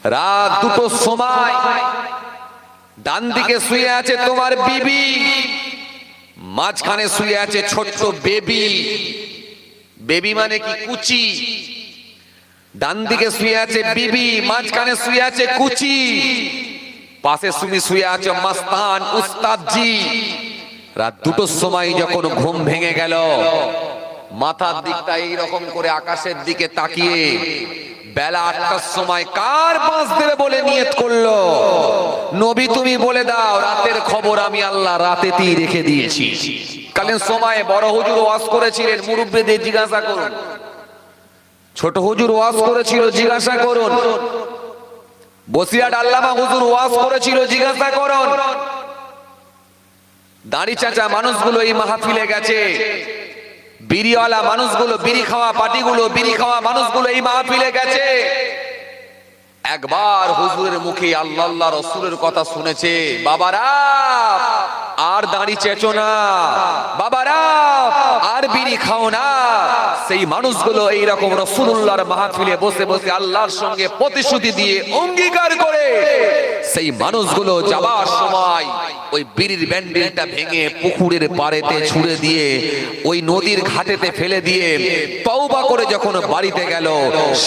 রাত দুটোর সময় ডান দিকে শুয়ে আছে তোমার বিবি, মাঝখানে শুয়ে আছে ছোট্ট বেবি। বেবি মানে কি? কুচি। ডান দিকে শুয়ে আছে বিবি, মাঝখানে শুয়ে আছে কুচি, পাশে তুমি শুয়ে আছো মাস্তান উস্তাদজি। রাত দুটোর সময় যখন ঘুম ভেঙে গেল, মাথার দিকটা এইরকম করে আকাশের দিকে তাকিয়ে বেলা ৮টার সময় কার বাঁশ দেবে বলে নিয়ত করলো। নবী তুমি বলে দাও, রাতের খবর আমি আল্লাহ রাতেতেই রেখে দিয়েছি। কালীন সময়ে বড় হুজুর ওয়াজ করেছিলেন, মুরব্বিদের জিজ্ঞাসা করুন। ছোট হুজুর ওয়াজ করেছিল, জিজ্ঞাসা করুন। বসিরহাট আল্লামা হুজুর ওয়াজ করেছিল, জিজ্ঞাসা করুন। দাড়ি চাচা মানুষগুলো এই মাহফিলে গেছে, বিড়িওয়ালা মানুষগুলো, বিড়ি খাওয়া পার্টিগুলো, বিড়ি খাওয়া মানুষগুলো এই মাহফিলে গেছে। একবার হুজুরের মুখে আল্লাহ আল্লাহ রসুলের কথা শুনেছে। বাবারা আর দাড়ি চেঁচো না, বাবারা আর বিড়ি খাও না। সেই মানুষগুলো এইরকম রসুলুল্লাহর মাহফিলে বসে বসে আল্লাহর সঙ্গে প্রতিশ্রুতি দিয়ে অঙ্গীকার করে সেই মানুষগুলো যাবার সময় ওই বিড়ির ব্যান্ডেলটা ভেঙে পুকুরের পাড়েতে ছুঁড়ে দিয়ে ওই নদীর ঘাটেতে ফেলে দিয়ে তওবা করে যখন বাড়িতে গেল,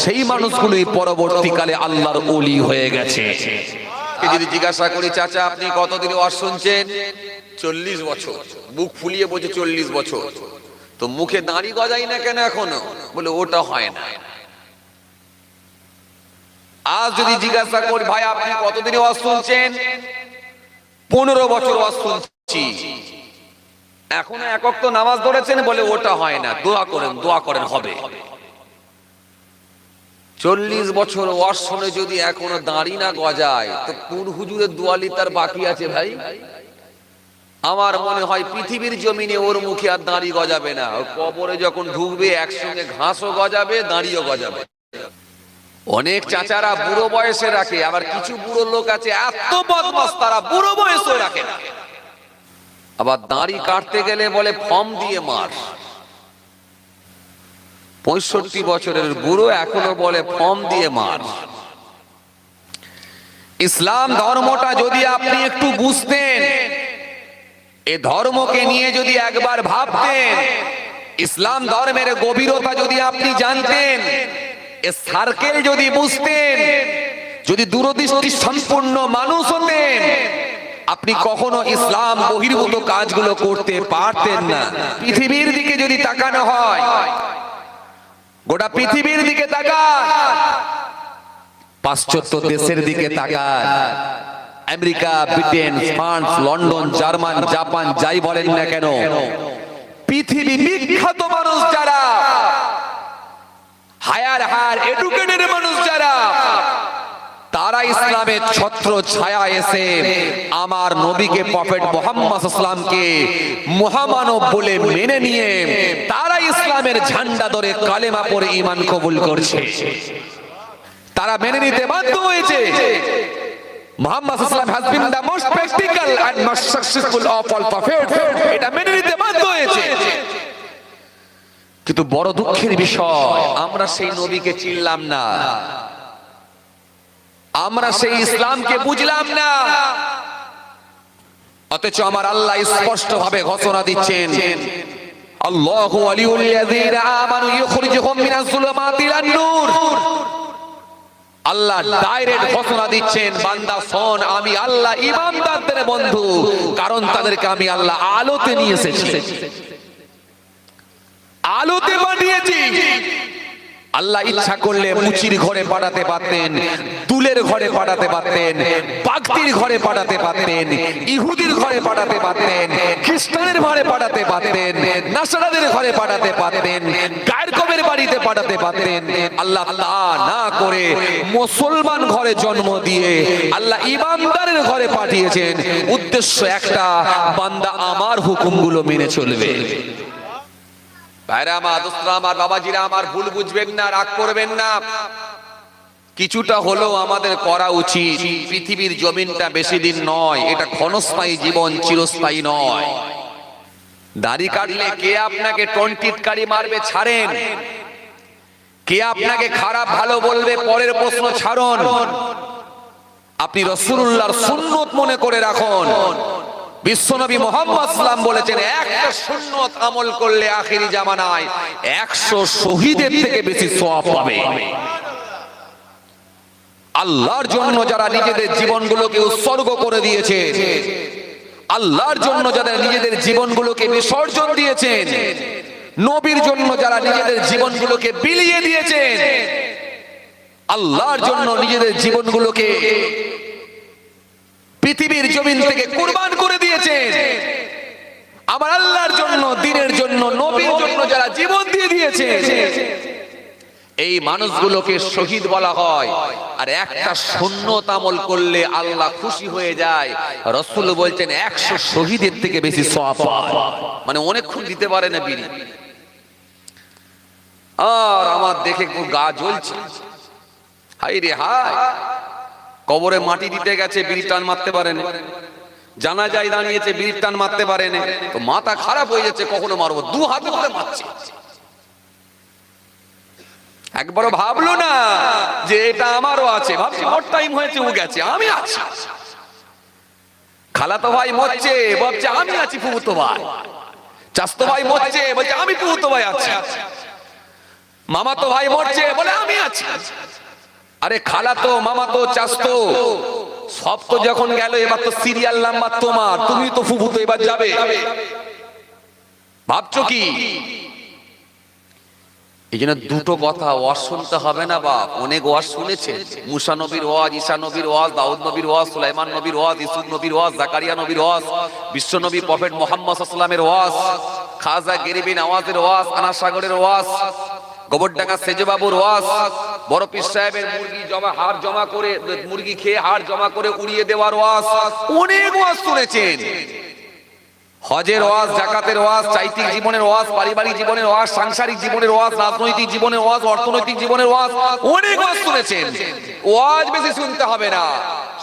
সেই মানুষগুলোই পরবর্তীকালে আল্লাহর ওলি হয়ে গেছে। যদি জিজ্ঞাসা করি, চাচা আপনি কতদিন ওয়াজ শুনছেন? 40 বছর। বুক ফুলিয়ে বলছে 40 বছর। তো মুখে দাড়ি গজাই না কেন এখনো? বলে ওটা হয় না। আজ যদি জিজ্ঞাসা করি, ভাই আপনি কতদিন ওয়াজ শুনছেন? 15 বছর ওয়াজ শুনছি। এখনো এক ওয়াক্ত নামাজ ধরেছেন? বলে ওটা হয় না। দোয়া করেন, দোয়া করেন, হবে। 40 বছর ওয়াজ শুনে যদি এখনো দাড়ি না গজায়, তো কোন হুজুরের দোয়ালি তার বাকি আছে ভাই? আমার মনে হয় পৃথিবীর জমিনে ওর মুখে আর দাড়ি গজাবে না। কবরে যখন ঢুকবে একসঙ্গে ঘাসও গজাবে, দাড়িও গজাবে। অনেক চাচারা বুড়ো বয়সে রাখে, আবার কিছু বুড়ো লোক আছে এত বদমাশ, তারা বুড়ো বয়সে রাখে না। আবার দাড়ি কাটতে গেলে বলে ফর্ম দিয়ে মার। 65 বছরের বুড়ো এখনো বলে ফর্ম দিয়ে মার। ইসলাম ধর্মটা যদি আপনি একটু বুঝতেন, এ ধর্মকে নিয়ে যদি একবার ভাবতেন, ইসলাম ধর্মের গভীরতা যদি আপনি জানতেন, এ সার্কেল যদি বুঝতেন, যদি দূরদৃষ্টি সম্পূর্ণ মানুষ হতেন, আপনি কখনো ইসলাম বহির্ভূত কাজগুলো করতে পারতেন না। পৃথিবীর দিকে যদি তাকানো হয়, গোটা পৃথিবীর দিকে তাকান, পাশ্চাত্য দেশের দিকে তাকান, America, Britain, France, London, German, Japan, যাই বলেন না কেন, পৃথিবী বিখ্যাত মানুষ যারা, হায়ার এডুকেটেড মানুষ যারা, তারা ইসলামের ছত্র ছায়া এসে আমার নবীকে, প্রফেট মুহাম্মদ সাল্লাল্লাহু আলাইহি ওয়াসাল্লামকে মহামানব বলে মেনে নিয়ে তারা ইসলামের ঝান্ডা ধরে কালেমা পড়ে ঈমান কবুল করছে। তারা মেনে নিতে বাধ্য হয়েছে মুহাম্মদ সাল্লাল্লাহু আলাইহি ওয়াসাল্লাম has been the most practical and most successful of all prophets। এটা মেনে নিতে বাধ্য হয়েছে। কিন্তু বড় দুঃখের বিষয়, আমরা সেই নবীকে চিনলাম না, আমরা সেই ইসলামকে বুঝলাম না। অথচ আমার আল্লাহ স্পষ্ট ভাবে ঘোষণা দিচ্ছেন, আল্লাহু ওয়ালিউল্লাযীনা আমানু ইউখরিজুহুম মিনাজ যুলুমাতি ইলান নূর। আল্লাহ ডাইরেক্ট ঘোষণা দিচ্ছেন, বান্দা শোন, আমি আল্লাহ ঈমানদারদের বন্ধু, কারণ তাদেরকে আমি আল্লাহ আলোতে নিয়ে এসেছি, আলোতে বানিয়েছি। আল্লাহ ইচ্ছা করলে মুচির ঘরে পাঠাতে পারতেন, দুলের ঘরে পাঠাতে পারতেন, পাগতির ঘরে পাঠাতে পারতেন, ইহুদির ঘরে পাঠাতে পারতেন, খ্রিস্টানের ঘরে পাঠাতে পারতেন, নাসারাদের ঘরে পাঠাতে পারতেন, গায়রকমের বাড়িতে পাঠাতে পারতেন। আল্লাহ তা না করে মুসলমান ঘরে জন্ম দিয়ে আল্লাহ ঈমানদারের ঘরে পাঠিয়েছেন। উদ্দেশ্য একটা, বান্দা আমার হুকুমগুলো মেনে চলবে। ভাইরা আমার, দোস্তরা আমার, বাবাজিরা আমার, ভুল বুঝবেন না, রাগ করবেন না। কিছুটা হলেও আমাদের করা উচিত। পৃথিবীর জমিনটা বেশি দিন নয়, এটা ক্ষণস্থায়ী জীবন, চিরস্থায়ী নয়। দাড়ি কাটলে কে আপনাকে টন্টিটকারি মারবে ছাড়েন, কে আপনাকে খারাপ ভালো বলবে পরের প্রশ্ন ছাড়ুন, আপনি রাসূলুল্লাহর সুন্নত মনে করে রাখুন। বিশ্বনবী মুহাম্মদ সাল্লাল্লাহু আলাইহি বলেছেন, একটা সুন্নত আমল করলে আখিরি জামানায় 100 শহীদের থেকে বেশি সওয়াব পাবে। আল্লাহর জন্য যারা নিজেদের জীবনগুলোকে উৎসর্গ করে দিয়েছে, আল্লাহর জন্য যারা নিজেদের জীবনগুলোকে বিসর্জন দিয়েছেন, নবীর জন্য যারা নিজেদের জীবনগুলোকে বিলিয়ে দিয়েছেন, আল্লাহর জন্য নিজেদের জীবনগুলোকে পৃথিবীর জমিন থেকে কুরবান করে দিয়েছেন, আমার আল্লাহর জন্য, দ্বীনের জন্য, নবীর জন্য যারা জীবন দিয়ে দিয়েছে, এই মানুষগুলোকে শহীদ বলা হয়। আর একটা সুন্নত আমল করলে আল্লাহ খুশি হয়ে যায়। রাসূল বলছেন 100 শহীদের থেকে বেশি সওয়াব পায়। মানে অনেকক্ষণ দিতে পারে না বিড়ি, আর আমার দেখে খুব গা জ্বলছে, হাই রে হাই, কবরে মাটি দিতে গেছে বিড়ি টান মারতে পারেন, জানাজায় দাঁড়িয়েছে বিড়ি টান মারতে পারেন, তো মাথা খারাপ হয়ে যাচ্ছে, কখনো মারবো, 2 হাতে করে মারছে। একবারও ভাবলো না যে এটা আমারও আছে, ভাবছি ওর টাইম হয়েছে, ও গেছে, আমি আছি। খালাতো ভাই মরছে, ভাবছে আমি আছি, ফুফুতো ভাই। চাচতো ভাই মরছে, বলছে আমি ফুফুতো ভাই আছি। মামাতো ভাই মরছে, বলে আমি আছি। আরে খালাতো, মামাতো, চাচতো সব তো যখন গেল, এবার তো সিরিয়াল নাম্বার তোমার, তুমি তো ফুফুতো, এবার যাবে। ভাবছো কি? এই জন্য দুটো কথা ওয়াজ শুনতে হবে না বাপ। অনেক ওয়াজ শুনেছেন, মুসা নবীর ওয়াজ, ঈসা নবীর ওয়াজ, দাউদ নবীর ওয়াজ, সুলাইমান নবীর ওয়াজ, ইউসুফ নবীর ওয়াজ, জাকারিয়া নবীর ওয়াজ, বিশ্ব নবী প্রফেট মুহাম্মদ সাল্লাল্লাহু আলাইহি ওয়াসাল্লামের ওয়াজ, খাজা গরিবি নওয়াজের ওয়াজ, আনা সাগরের ওয়াজ, গোবরডাঙ্গা সেজবাবুর ওয়াজ, বড় পীর সাহেবের মুরগি জমা, হাড় জমা করে, মুরগি খেয়ে হাড় জমা করে উড়িয়ে দেওয়ার ওয়াজ, অনেক ওয়াজ শুনেছেন। হজের ওয়াজ, যাকাতের ওয়াজ, চাইতিক জীবনের ওয়াজ, পারিবারিক জীবনের ওয়াজ, সাংসারিক জীবনের ওয়াজ, রাজনৈতিক জীবনের ওয়াজ, অর্থনৈতিক জীবনের ওয়াজ, অনেক ওয়াজ শুনেছেন। ওয়াজ বেশি শুনতে হবে না,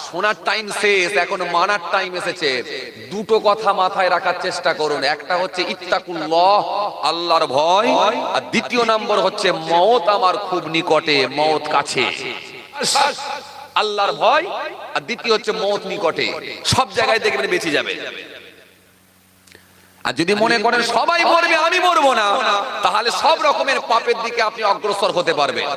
শোনার টাইম শেষ, এখন মানার টাইম এসেছে। দুটো কথা মাথায় রাখার চেষ্টা করুন, একটা হচ্ছে ইত্তাকুল্লাহ, আল্লাহর ভয়, আর দ্বিতীয় নম্বর হচ্ছে মওত আমার খুব নিকটে, মওত কাছে। আল্লাহর ভয়, আর দ্বিতীয় হচ্ছে মওত নিকটে, সব জায়গায় দেখবেন বেঁচে যাবে। আর যদি মনে করেন সবাই মরবে, আমি মরবো না, তাহলে সব রকমের পাপের দিকে আপনি অগ্রসর হতে পারবেন।